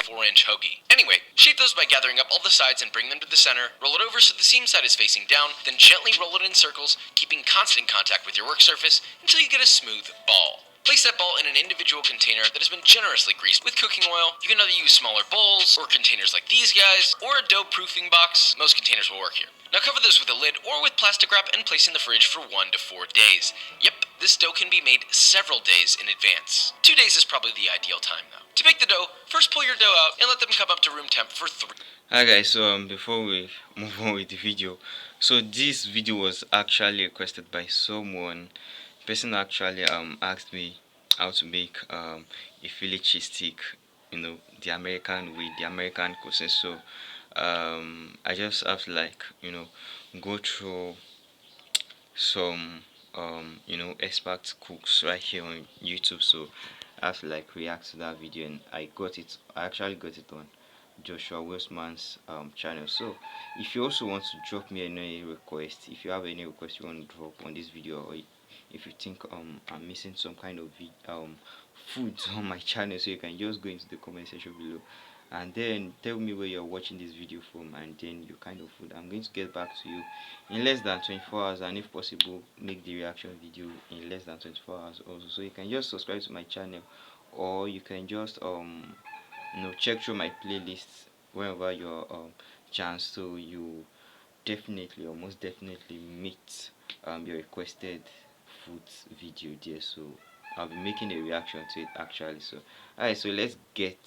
4-inch hoagie. Anyway, shape those by gathering up all the sides and bring them to the center, roll it over so the seam side is facing down, then gently roll it in circles, keeping constant contact with your work surface until you get a smooth ball. Place that ball in an individual container that has been generously greased with cooking oil. You can either use smaller bowls, or containers like these guys, or a dough proofing box. Most containers will work here. Now cover this with a lid or with plastic wrap and place in the fridge for 1 to 4 days. Yep, this dough can be made several days in advance. 2 days is probably the ideal time though. To bake the dough, first pull your dough out and let them come up to room temp for 3. Hi guys, so before we move on with the video, so this video was actually requested by someone. The person actually asked me how to make a Philly cheesesteak, the American way, the American cuisine. So I just have to go through some expert cooks right here on YouTube. So I have to react to that video, and I actually got it on Joshua Weissman's channel. So if you also want to drop me any request, if you have any request you want to drop on this video, or if you think I'm missing some kind of food on my channel, so you can just go into the comment section below and then tell me where you're watching this video from, and then your kind of food. I'm going to get back to you in less than 24 hours, and if possible make the reaction video in less than 24 hours also. So you can just subscribe to my channel, or you can just check through my playlists whenever your chance, so you definitely or most definitely meet your requested food video there. So I'll be making a reaction to it actually. So alright, so let's get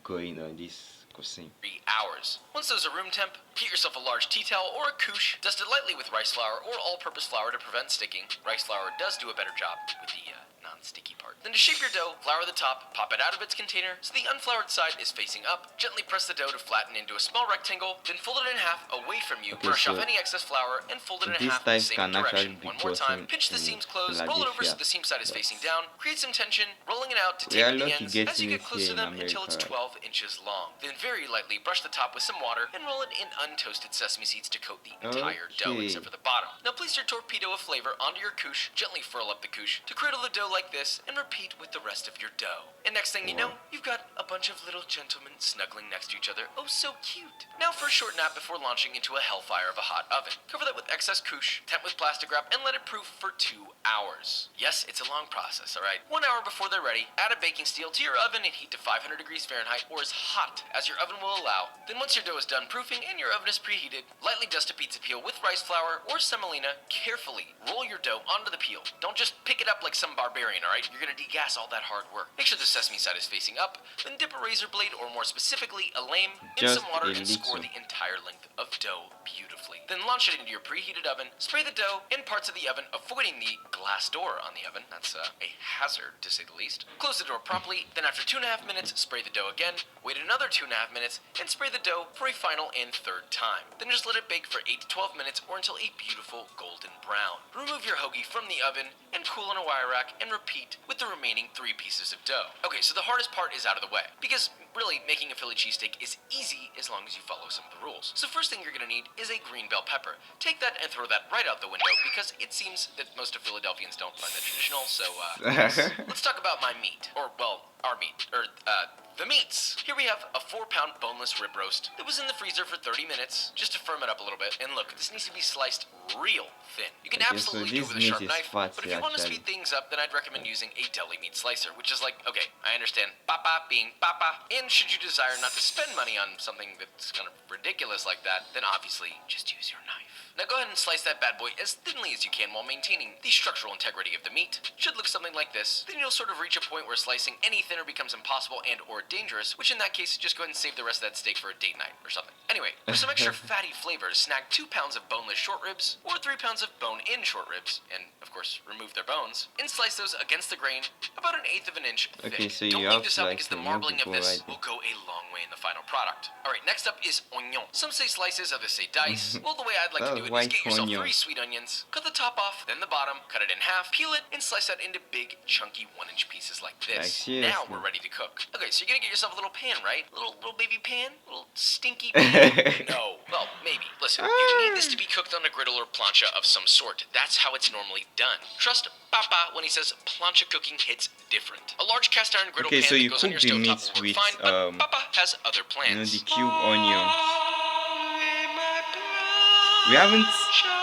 going on this cuisine. 3 hours. Once those are room temp, get yourself a large tea towel or a couche, dust it lightly with rice flour or all-purpose flour to prevent sticking. Rice flour does do a better job with the non-sticky part. Then to shape your dough, flour the top, pop it out of its container so the unfloured side is facing up. Gently press the dough to flatten into a small rectangle, then fold it in half away from you. Brush off any excess flour and fold it in half in the same direction. One more time. Pinch the seams closed, roll it over so the seam side is facing down. Create some tension, rolling it out to tape the ends as you get close to them until it's 12 inches long. Then very lightly brush the top with some water and roll it in untoasted sesame seeds to coat the entire dough except for the bottom. Now place your torpedo of flavor onto your couche, gently furl up the couche to cradle the dough like this, and repeat with the rest of your dough. And next thing you know, you've got a bunch of little gentlemen snuggling next to each other. Oh, so cute. Now for a short nap before launching into a hellfire of a hot oven. Cover that with excess couche, temp with plastic wrap, and let it proof for 2 hours. Yes, it's a long process, alright? 1 hour before they're ready, add a baking steel to your oven and heat to 500 degrees Fahrenheit, or as hot as your oven will allow. Then once your dough is done proofing and your oven is preheated, lightly dust a pizza peel with rice flour or semolina. Carefully roll your dough onto the peel. Don't just pick it up like some barbarian, alright? You're gonna degas all that hard work. Make sure the sesame side is facing up, then dip a razor blade, or more specifically a lame, in some water and score the entire length of dough beautifully. Then launch it into your preheated oven, spray the dough in parts of the oven, avoiding the glass door on the oven. That's a hazard, to say the least. Close the door promptly, then after 2.5 minutes, spray the dough again, wait another 2.5 minutes, and spray the dough for a final and third time. Then just let it bake for 8 to 12 minutes or until a beautiful golden brown. Remove your hoagie from the oven and cool in a wire rack, and repeat with the remaining 3 pieces of dough. Okay, so the hardest part is out of the way, because really making a Philly cheesesteak is easy as long as you follow some of the rules. So first thing you're gonna need is a green bell pepper. Take that and throw that right out the window, because it seems that most of Philadelphians don't find that traditional. So let's talk about my meat, or well, our meat, or the meats. Here we have a 4-pound boneless rib roast that was in the freezer for 30 minutes, just to firm it up a little bit. And look, this needs to be sliced real thin. You can absolutely do it with a sharp knife, but if you want to speed things up, then I'd recommend using a deli meat slicer, which is like, okay, I understand papa being papa, and should you desire not to spend money on something that's kind of ridiculous like that, then obviously just use your knife. Now go ahead and slice that bad boy as thinly as you can while maintaining the structural integrity of the meat. Should look something like this. Then you'll sort of reach a point where slicing any thinner becomes impossible and or dangerous, which in that case, just go ahead and save the rest of that steak for a date night or something. Anyway, for some extra fatty flavor, snag 2 pounds of boneless short ribs or 3 pounds of bone-in short ribs, and of course remove their bones, and slice those against the grain about 1/8 of an inch thick. Okay, so don't you leave have this out because the marbling of this will go a long way in the final product. Alright, next up is oignon. Some say slices, others say dice. Well, the way I'd like to do it is get yourself 3 sweet onions, cut the top off, then the bottom, cut it in half, peel it, and slice that into big, chunky 1-inch pieces like this. Now we're ready to cook. Okay, so you're gonna get yourself a little pan, right? Little baby pan? Little stinky pan? No. Well, maybe. Listen, you need this to be cooked on a griddle or plancha of some sort. That's how it's normally done. Trust papa when he says plancha cooking hits different. A large cast iron griddle Okay, pan so that you goes on your cook the stovetop meat will work with fine, but papa has other plans. the cube onions. We haven't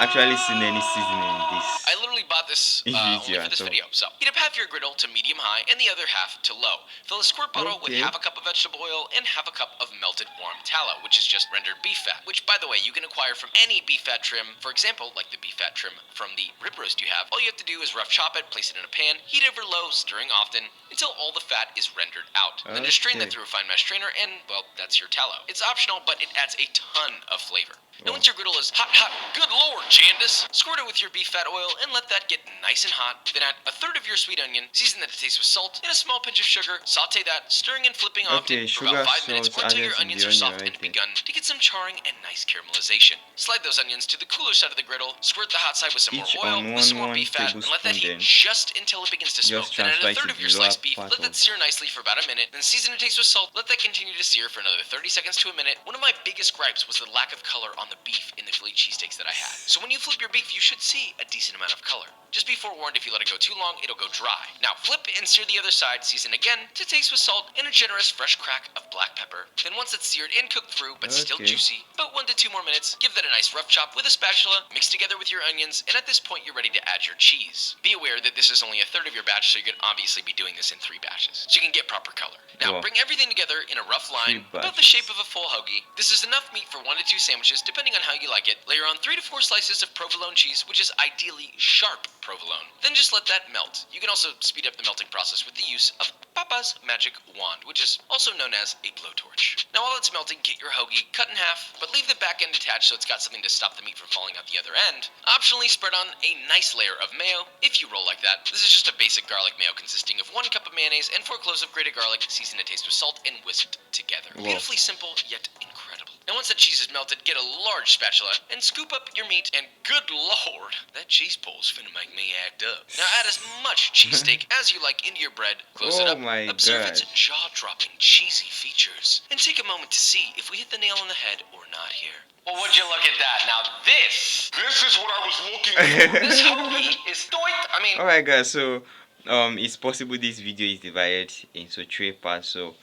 actually seen any seasoning in this I literally bought this only video for this at all. video. So heat up half your griddle to medium high and the other half to low. Fill a squirt bottle with Okay. half a cup of vegetable oil and half a cup of melted warm tallow, which is just rendered beef fat, which by the way you can acquire from any beef fat trim. For example, like the beef fat trim from the rib roast you have. All you have to do is rough chop it, place it in a pan, heat over low, stirring often until all the fat is rendered out. Then just strain that Okay. through a fine mesh strainer and, well, that's your tallow. It's optional, but it adds a ton of flavor. Now once your griddle is hot, good lord, Jandis, squirt it with your beef fat oil and let that get nice and hot. Then add a third of your sweet onion, season that to taste with salt, and a small pinch of sugar. Saute that, stirring and flipping often for Sugar, about 5 minutes salt or until added your to onions the are onion, soft right and there. begun to get some charring and nice caramelization. Slide those onions to the cooler side of the griddle, squirt the hot side with some Each more oil, on with some more one beef fat, and let that tablespoon heat then. just until it begins to smoke. Just Then add a transfer it third to of your the lower sliced beef, part let that of- sear nicely for about a minute, then season and taste with salt. Let that continue to sear for another 30 seconds to a minute. One of my biggest gripes was the lack of color on the beef in the Philly cheesesteaks that I had. So when you flip your beef, you should see a decent amount of color. Just be forewarned, if you let it go too long, it'll go dry. Now flip and sear the other side, season again to taste with salt and a generous fresh crack of black pepper. Then once it's seared and cooked through, but still Okay. juicy, about 1 to 2 more minutes, give that a nice rough chop with a spatula, mix together with your onions, and at this point you're ready to add your cheese. Be aware that this is only a third of your batch, so you can obviously be doing this in 3 batches, so you can get proper color. Now Wow. bring everything together in a rough line, 3 about the batches. shape of a full hoagie. This is enough meat for 1 to 2 sandwiches, depending on how you like it. Layer on 3 to 4 slices of provolone cheese, which is ideally sharp provolone. Then just let that melt. You can also speed up the melting process with the use of Papa's magic wand, which is also known as a blowtorch. Now while it's melting, get your hoagie cut in half, but leave the back end attached so it's got something to stop the meat from falling out the other end. Optionally spread on a nice layer of mayo, if you roll like that. This is just a basic garlic mayo consisting of 1 cup of mayonnaise and 4 cloves of grated garlic, seasoned to taste with salt and whisked together. Wow. Beautifully simple, yet incredible. Now once that cheese is melted, get a large spatula and scoop up your meat, and good lord, that cheese pull's finna make me act up. Now add as much cheesesteak as you like into your bread, close it Oh up, my observe its gosh. jaw-dropping cheesy features, and take a moment to see if we hit the nail on the head or not here. Well, would you look at that? Now this is what I was looking for. This hoagie is doit. I mean, Alright guys, so it's possible this video is divided into 3 parts. So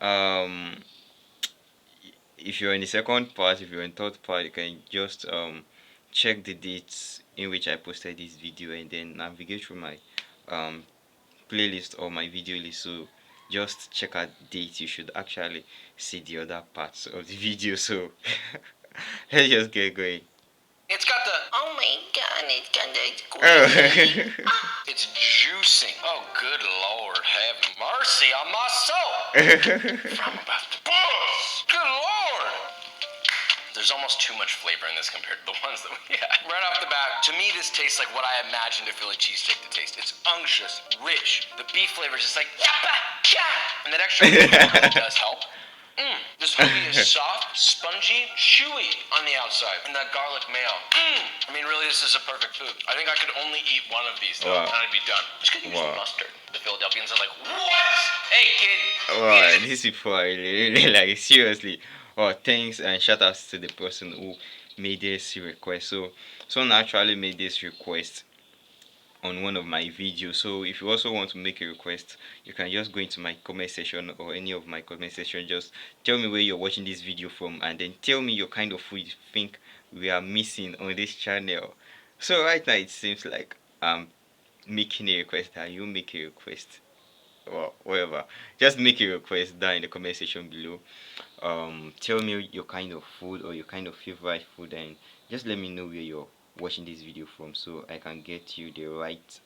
um if you're in the second part, if you're in third part, you can just check the dates in which I posted this video and then navigate through my um playlist or my video list. So just check out dates. You should actually see the other parts of the video. So let's just get going. it's got the, oh my god, it's got the Oh. it's juicing. Oh, good lord, have mercy on my soul. I'm about to bust. Good lord. There's almost too much flavor in this compared to the ones that we had. Right off the bat, to me this tastes like what I imagined a Philly cheesesteak to taste. It's unctuous, rich. The beef flavor is just like, yappa, yeah. And that extra really does help. This hoagie is soft, spongy, chewy on the outside, and that garlic mayo. I mean, really, this is a perfect food. I think I could only eat one of these, though, Wow. and I'd be done. Just gonna use Wow. mustard. The Philadelphians are like, what? Hey, kid. Wow, these people are really like seriously. Oh, thanks and shout outs to the person who made this request. So someone actually made this request on one of my videos. So if you also want to make a request, you can just go into my comment section or any of my comment section. Just tell me where you're watching this video from and then tell me your kind of food you think we are missing on this channel. So right now it seems like I'm making a request and you make a request or whatever. Just make a request down in the comment section below. Tell me your kind of food or your kind of favorite food and just let me know where you're watching this video from so I can get you the right